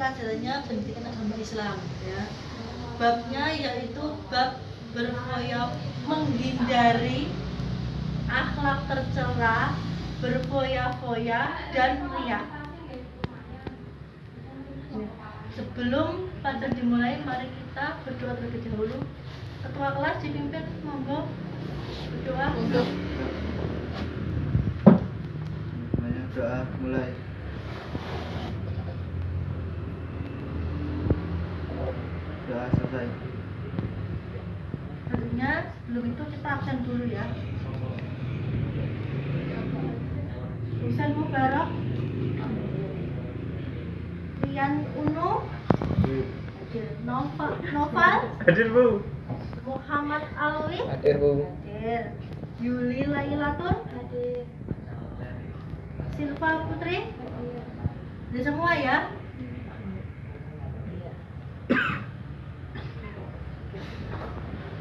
pelajarannya pendidikan agama Islam ya. Babnya yaitu bab berfoya, menghindari akhlak tercela, berfoya-foya dan riya. Sebelum pelajaran dimulai, mari kita berdoa terlebih dahulu. Ketua kelas dipimpin, monggo berdoa. Untuk banyak doa mulai. Doa selesai. Tentunya sebelum itu kita absen dulu ya. Husain Mubarak, Rian Uno, Noval, Hadir Bu. Muhammad Alwi, hadir Bu. hadir. Yuli Lailatun, hadir. Silva Putri, hadir semua ya.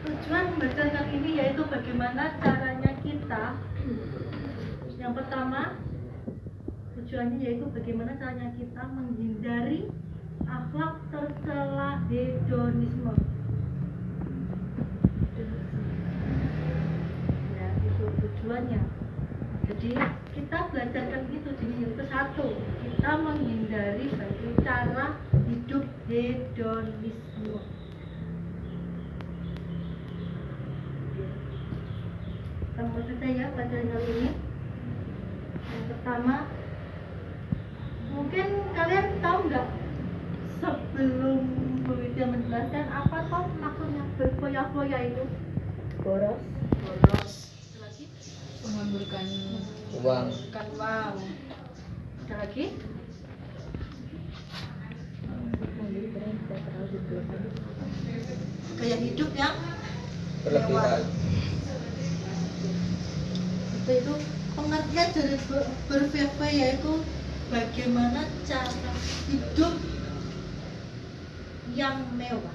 Tujuan pembelajaran kali ini yaitu bagaimana caranya kita. Yang pertama, tujuannya yaitu bagaimana caranya kita menghindari akhlak tercela hedonisme. Ya, itu tujuannya. Jadi kita belajar kan gitu. Jadi yang ke satu, kita menghindari bagi cara hidup hedonisme. Kita mulai saja ya pelajaran kali ini. Yang pertama, mungkin kalian tahu nggak sebelum Bu Widya menjelaskan apa toh maksudnya berfoya-foya itu? Boros. Boros. Lagi? Menghamburkan Uang. uang. Ada lagi? Gaya hidup yang Berlebihan. itu pengertian dari berfoya yaitu bagaimana cara hidup yang mewah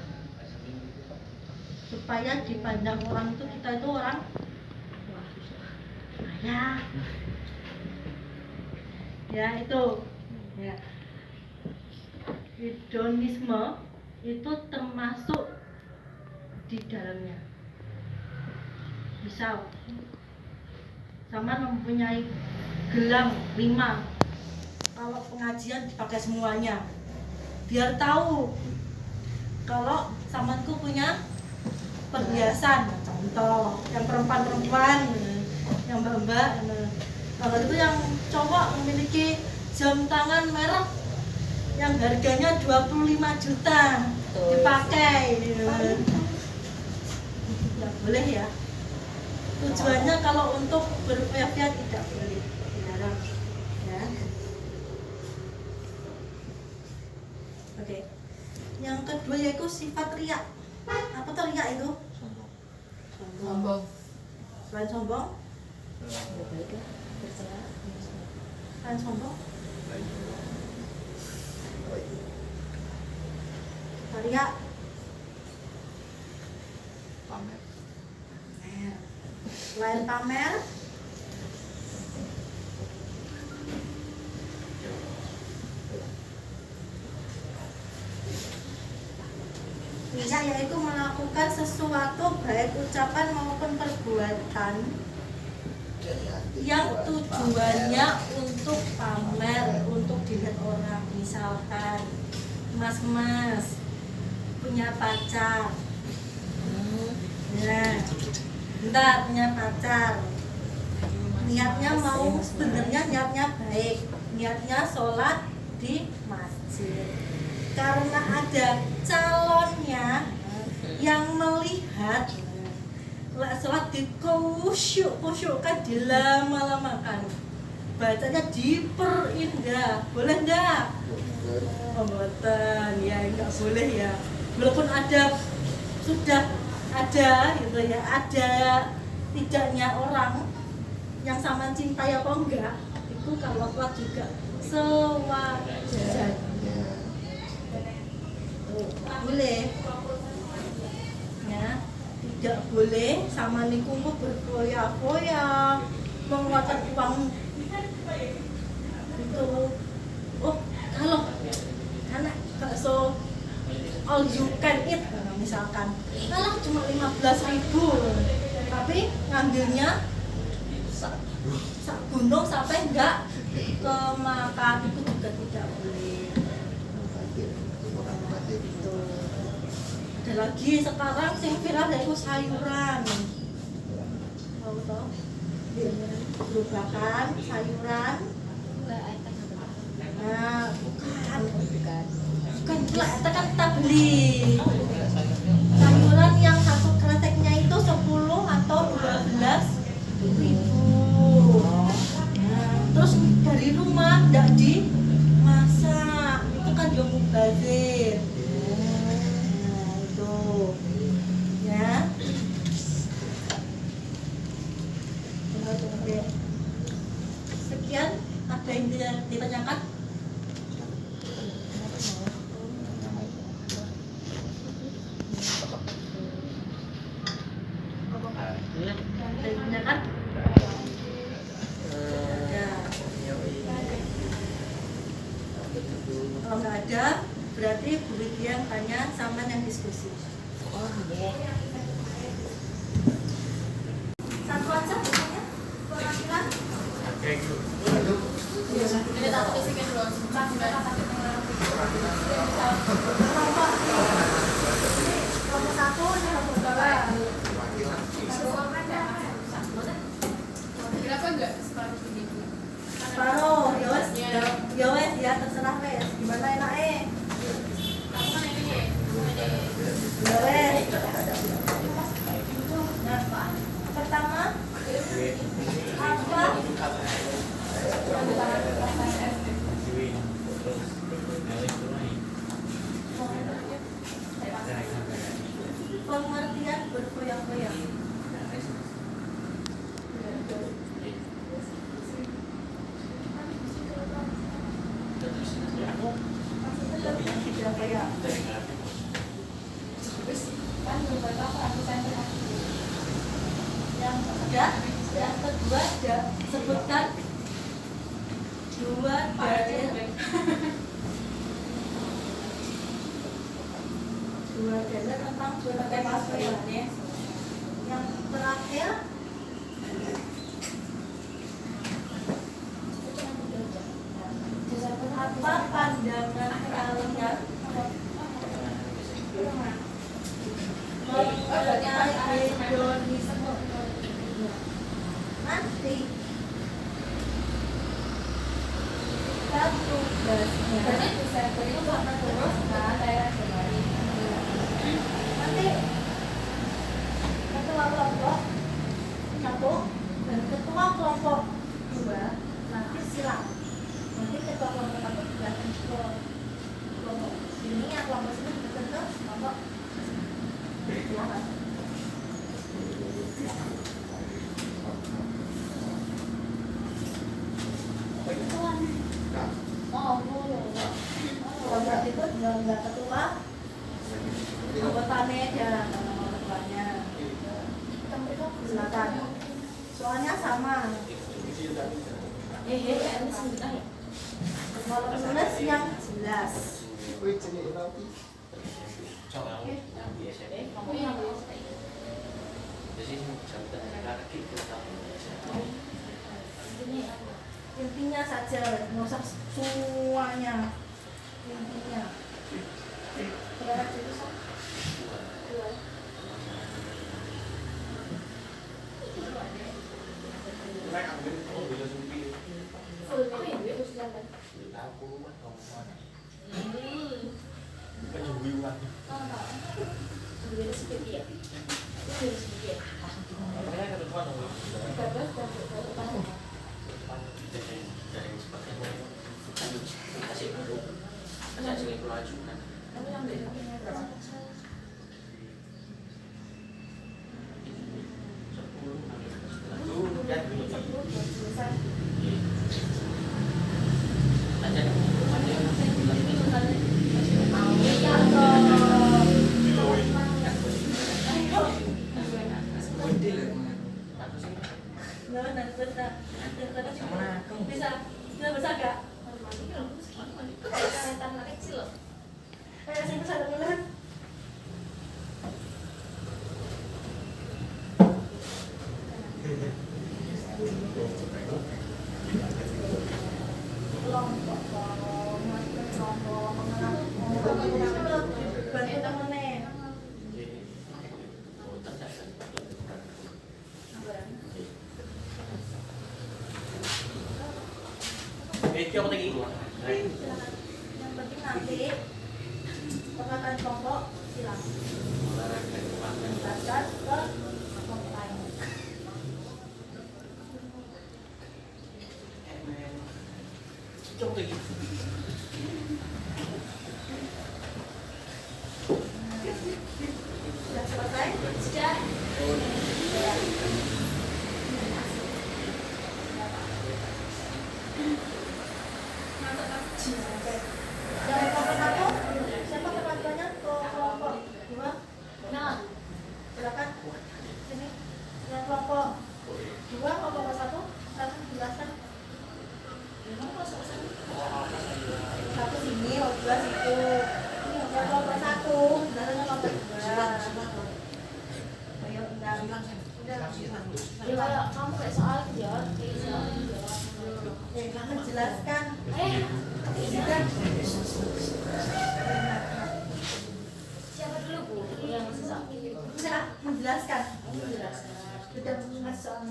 supaya dipandang orang itu kita itu orang kaya ya itu ya. Hedonisme itu termasuk di dalamnya. Misal sama mempunyai gelang 5, kalau pengajian dipakai semuanya biar tahu kalau samanku punya perhiasan. Contoh yang perempuan-perempuan, yang mbak-mbak, kalau itu yang cowok memiliki jam tangan merek yang harganya 25 juta dipakai nggak boleh ya. Tujuannya kalau untuk berfoya-foya tidak boleh, dilarang ya. Oke. Yang kedua yaitu sifat riak. Apa tuh riak itu? Sombong. Selain sombong? Selain sombong? Riak. Pamer. Selain pamer, riya yaitu melakukan sesuatu baik ucapan maupun perbuatan yang tujuannya untuk pamer, untuk dilihat orang. Misalkan mas punya pacar, ya bentar, punya pacar, niatnya mau, sebenarnya niatnya baik, niatnya sholat di masjid, karena ada calonnya yang melihat sholat di kusyuk-kusyukkan, dilama-lamakan, bacanya diperindah, boleh enggak? Pembuatan ya enggak boleh ya, walaupun ada sudah ada gitu ya, ada tidaknya orang yang sama cintai apa enggak, itu kalau sholat juga sewajarnya. Boleh ya, tidak boleh sama niku berfoya-foya mengeluarkan uang itu. Oh, kalau all you can eat misalkan. Malah cuma 15.000. Tapi ngambilnya sak gunung sampai enggak kemakan itu juga tidak boleh. Gitu. Ada lagi sekarang yang viral yaitu sayuran. Tahu toh? Gerobakan sayuran. Nah, bukan pula, itu kan kita beli sayuran yang satu kreteknya itu 10 atau 12.000. Nah, terus dari rumah tidak dimasak, itu kan juga mubazir. Nah, itu ya. Sekian, ada yang ditanyakan? Ada yang ditanyakan? Ya. Kalau nggak ada, berarti Bu Widya yang tanya, sama yang diskusi. Satu aja biasanya, perwakilan. Ini tak tuliskan dulu. Kelompok satu, ini kelompok dua. Kenapa enggak separuh ini? Separuh, ya wes ya terserah wes. Gimana enaknya? Kamu kan ini. Ya wes. Nah, pertama apa? Pengertian bergoyang-goyang. Bergoyang-goyang. Yang kedua ada sebutkan dua dalil tentang bergoyang. Yang terakhir apa pandangan kalian mengenai hedonisme? Nanti kita tugasnya nanti ketua kelompok satu dan ketua kelompok dua nanti silang. Nanti ketua kelompok satu dijelaskan ke kelompok ini, yang kelompok sini dijelaskan ke kelompok silakan. Kelompok itu nggak ketua, anggotanya aja, nama ketuanya. Silakan. Soalnya sama. Kalau penulis yang jelas. Intinya saja, nggak usah semuanya. Intinya. Berapa itu? Dua. Bisa besar gak? Kayak sih besar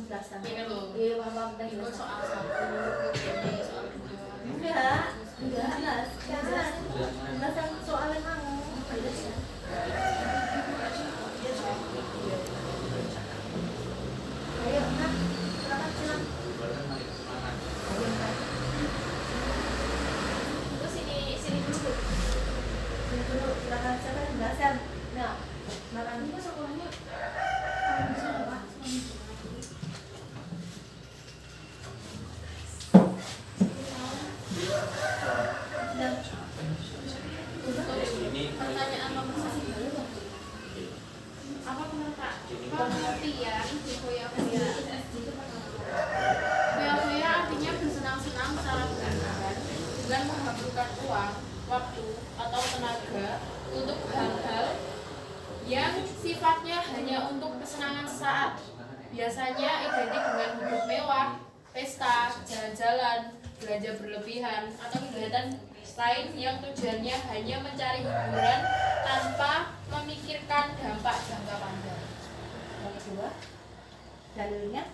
menjelaskan. Iya kan, Bu? Iya, paham kita Itu jelaskan. soal 1, ini soal 2. Enggak jelas. Jelasan soal yang anu. Jelas ya. Ayo, nah, silakan silakan. Ayo, Kak. Terus sini dulu, Bu. Sini dulu, silakan siapa yang jelasan. Nah, silakan. Ini sekolahnya bisa nggak, Pak? Dan Pertanyaan nomor 1. Apa menurut Pak? Pengertian di foya-foya? Foya-foya artinya bersenang-senang secara berlebihan dengan menghabiskan uang, waktu, atau tenaga untuk hal-hal yang sifatnya hanya untuk kesenangan sesaat. Biasanya identik dengan hidup mewah, pesta, jalan-jalan, belanja berlebihan, atau kegiatan lain yang tujuannya hanya mencari hiburan tanpa memikirkan dampak jangka panjang. yang kedua, dalilnya.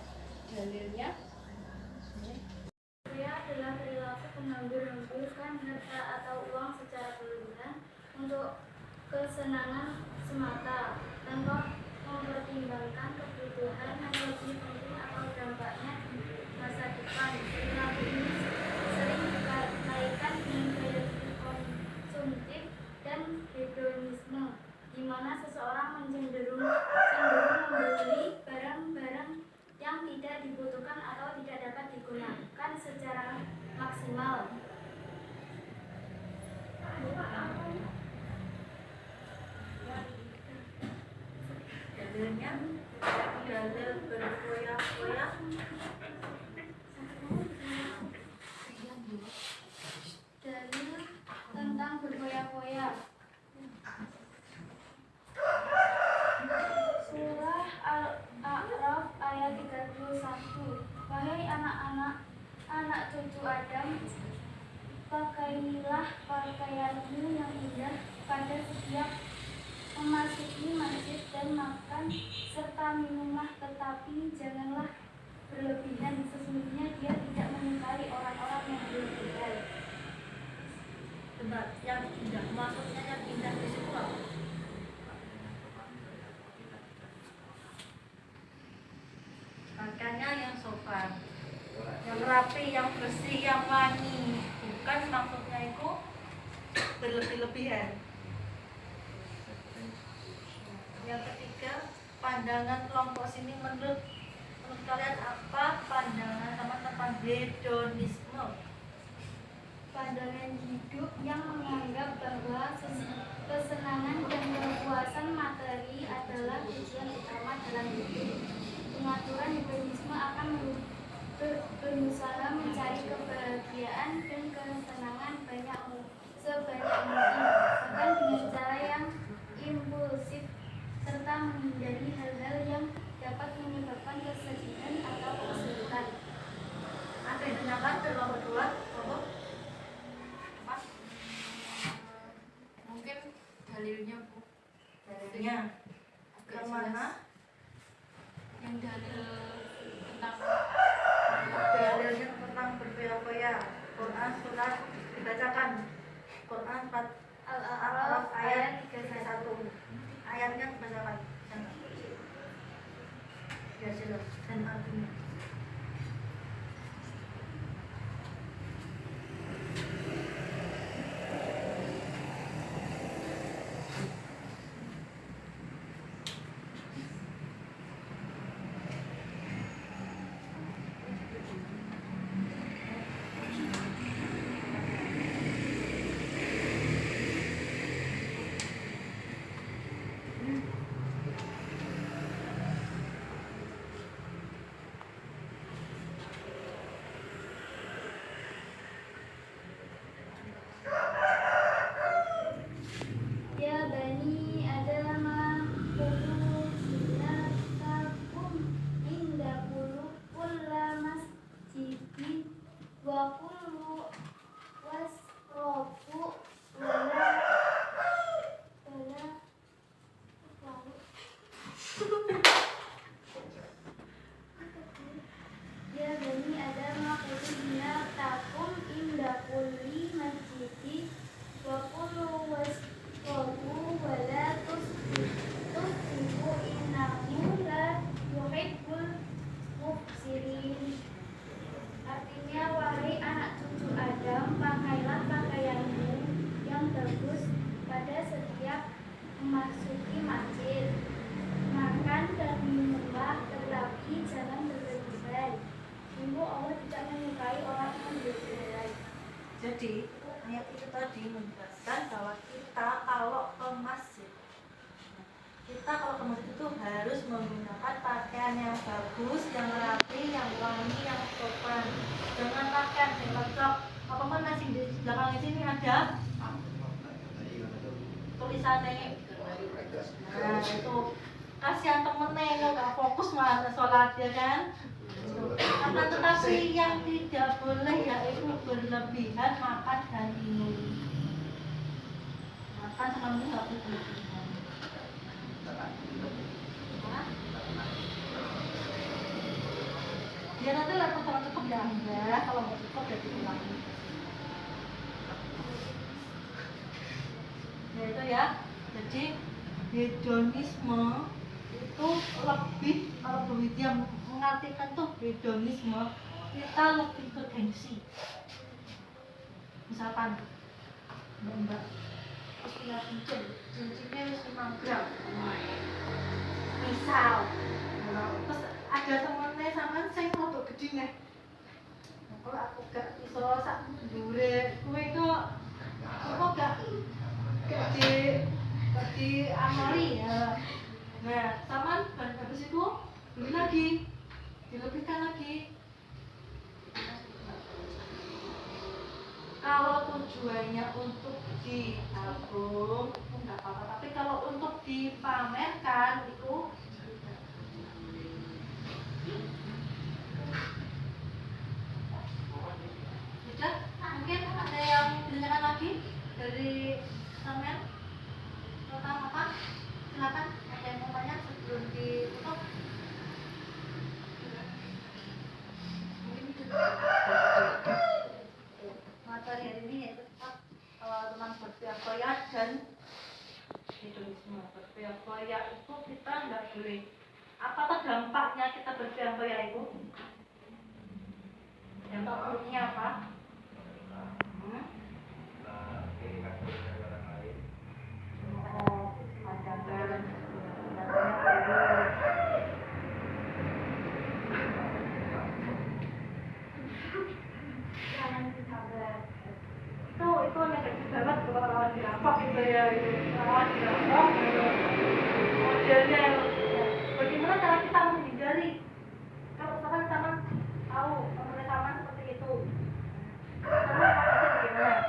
Foya adalah perilaku menghambur-hamburkan harta atau uang secara berlebihan untuk kesenangan semata tanpa mempertimbangkan kebutuhan yang lebih penting atau dampaknya di masa depan. Perilaku ini sering dikaitkan dengan gaya hidup konsumtif dan hedonisme, di mana seseorang cenderung membeli barang-barang yang tidak dibutuhkan atau tidak dapat digunakan secara maksimal. Dalilnya, dalil berfoya-foya. Dalil tentang berfoya-foya. Surah Al-A'raf ayat 31. Wahai anak-anak, anak cucu Adam, pakailah pakaianmu yang indah pada setiap memasuki masjid dan makan serta minumlah, tetapi janganlah berlebihan. Sesungguhnya dia tidak menyukai orang-orang yang berlebihan. Bentar, yang indah, maksudnya yang indah di situ apa? Makanya yang sopan, yang rapi, yang bersih, yang wangi. Bukan maksudnya itu berlebih-lebihan. Yang ketiga, pandangan kelompok sini menurut kalian apa pandangan sama tentang hedonisme? Pandangan hidup yang menganggap bahwa kesenangan dan kepuasan materi adalah tujuan utama dalam hidup. Pengaturan hedonisme akan berusaha mencari kebahagiaan dan kesenangan sebanyak mungkin, bahkan dengan cara yang impulsif, serta menghindari hal-hal yang dapat menyebabkan kesedihan atau kesulitan. Ada yang ditanyakan terlalu berdua, kelompok? Apa? Mungkin dalilnya, Bu. Dalilnya Agak yang mana? jelas. Yang dalil tentang Dalilnya tentang berfoya-foya. Quran surat dibacakan. Quran Al-A'raf ayat 31. Ayatnya dibacakan. Ya jelas dan artinya. kita kalau ke masjid itu harus menggunakan pakaian yang bagus, yang rapi, yang wangi, yang sopan. Jangan pakaian yang cocok. Apa mana sih di belakang sini ada tulisannya. Nah itu kasihan temennya nggak fokus malah sholat ya kan. Akan tetapi yang tidak boleh yaitu berlebihan makan dan minum. Makan sama minum nggak boleh berlebihan. Ya nanti lapor kalau cukup ya enggak, kalau nggak cukup ya diulangi. Ya itu ya. Jadi hedonisme itu lebih, kalau Bu Widya mengartikan tuh hedonisme, kita lebih ke gengsi. Misalkan mbak terus punya cincin, cincinnya 5 gram misal, terus ada temennya sama saya mau gede nih, kalau aku gak bisa sak dure kue itu aku gak di amari ya. Nah sama habis itu beli lagi, dilebihkan lagi. Kalau tujuannya untuk ditabung enggak apa-apa, tapi kalau untuk dipamerkan itu sudah. Mungkin ada yang ditanyakan lagi dari sampean tentang apa? Silakan, ada yang mau tanya sebelum ditutup. Materi hari ini yaitu tentang berfoya-foya dan hedonisme. Berfoya-foya itu kita nggak boleh. Apakah dampaknya kita berfoya-foya itu? Dampak buruknya apa? Oh, pandangan. Itu negatif banget kalau lawan dirampok gitu ya, lawan dirampok modelnya. Bagaimana cara kita menghindari kalau misalkan teman tahu temannya sama seperti itu, cara menasihatinya bagaimana?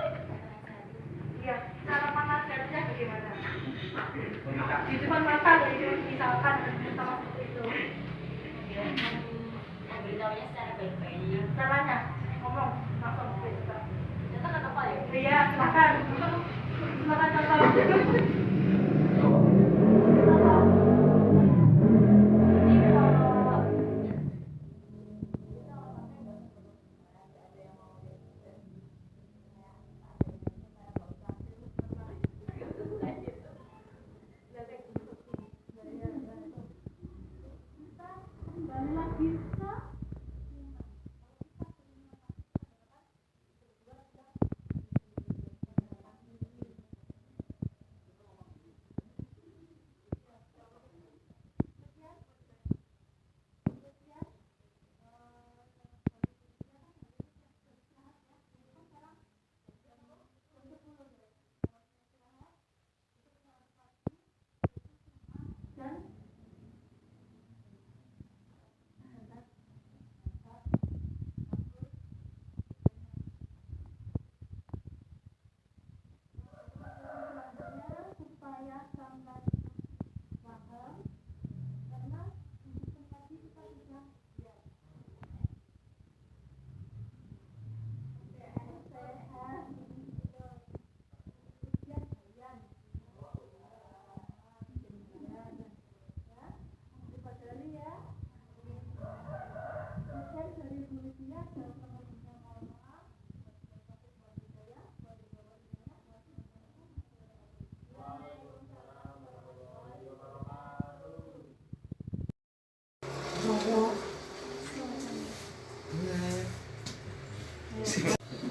Iya, cara menasihatinya bagaimana? Di depan mata gitu, misalkan sama seperti itu. Memberitahunya secara baik-baik. Caranya ngomong langsung gitu. Kita kan apa ya? Iya, silakan. Silakan contoh.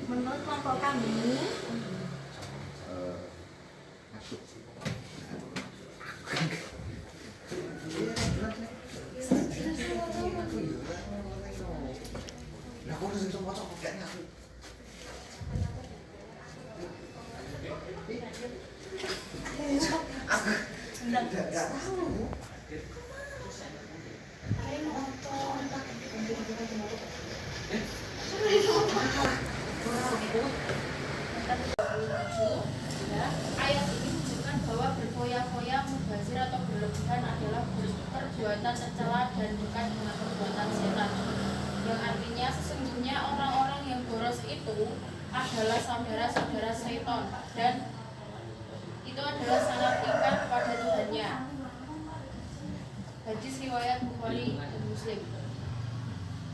Menurut kelompok kami, Enggak tahu. Ayat ini menunjukkan bahwa berfoya-foya, mubazir atau berlebihan adalah perbuatan tercela dan bukan dengan perbuatan setan. Yang artinya sesungguhnya orang-orang yang boros itu adalah saudara-saudara setan dan itu adalah sangat ingkar kepada Tuhannya. Hadis riwayat Bukhari dan Muslim.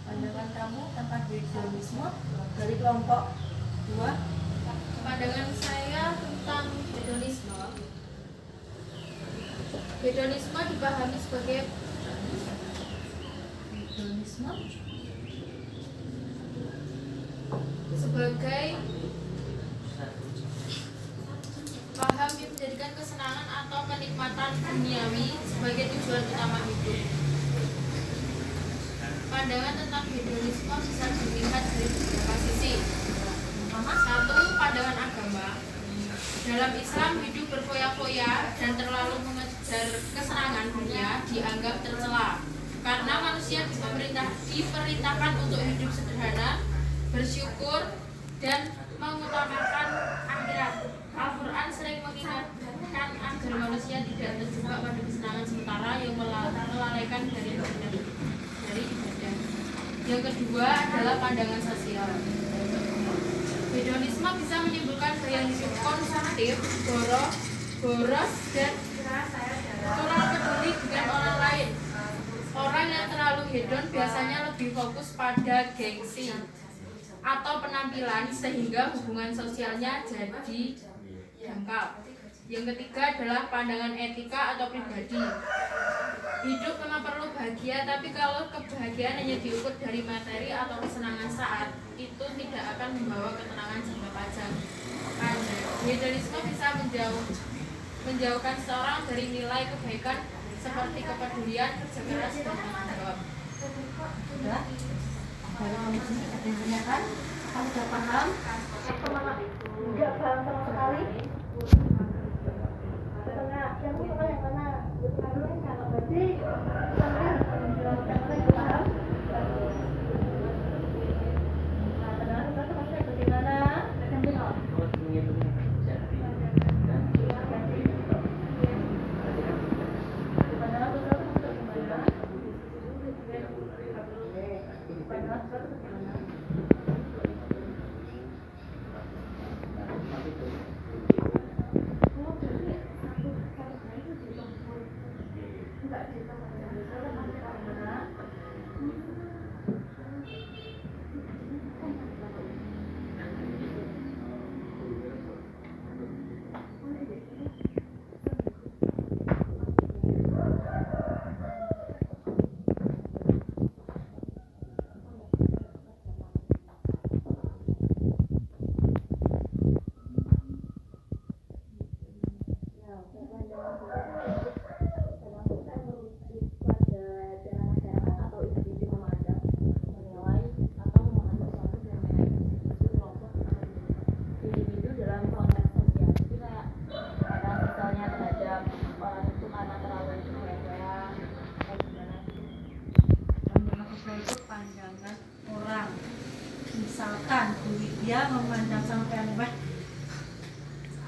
Pandangan kamu tentang hedonisme dari kelompok 2? Pandangan saya tentang hedonisme dipahami sebagai paham yang menjadikan kesenangan atau kenikmatan duniawi sebagai tujuan utama hidup. Pandangan tentang hedonisme bisa dilihat dari beberapa sisi. Satu, pandangan agama. Dalam Islam, hidup berfoya-foya dan terlalu mengejar kesenangan dunia dianggap tercela karena manusia diperintahkan untuk hidup sederhana, bersyukur, dan mengutamakan akhirat. Al-Quran sering mengingatkan agar manusia tidak terjebak pada kesenangan sementara yang melalaikan dari ibadah. Yang kedua adalah pandangan sosial. Hedonisme bisa menimbulkan gaya hidup konsumtif, boros, dan kurang peduli dengan orang lain. Orang yang terlalu hedon biasanya lebih fokus pada gengsi atau penampilan sehingga hubungan sosialnya jadi dangkal. Yang ketiga adalah pandangan etika atau pribadi. Hidup memang perlu bahagia, tapi kalau kebahagiaan hanya diukur dari materi atau kesenangan saat, itu tidak akan membawa ketenangan jangka panjang. Hedonisme bisa menjauhkan seseorang dari nilai kebaikan seperti kepedulian, kerja keras, dan tanggung jawab. Sudah? Baru kamu sini ada yang tanyakan? Kamu sudah paham? Atau malah enggak paham sama sekali? Tengah, yang tengah yang mana? Kalau berarti tengah, yang tengah paham? Nah, tengah itu maksudnya bagaimana? Pandangan orang, misalkan dia memandang sampai weh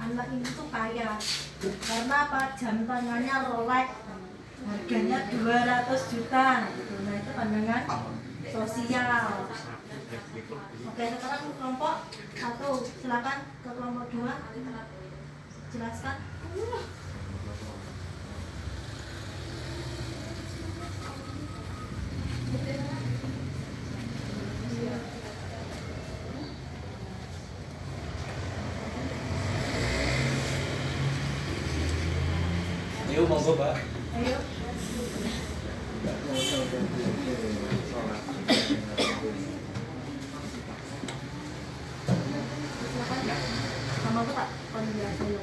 anak ini tuh kaya karena apa, jam tangannya Rolex harganya 200 juta gitu. Nah itu pandangan sosial. Oke, sekarang kelompok 1 silakan ke kelompok 2 jelaskan. Ayo monggo, Pak. Ayo. Silakan. Sama aku tak penjelasan.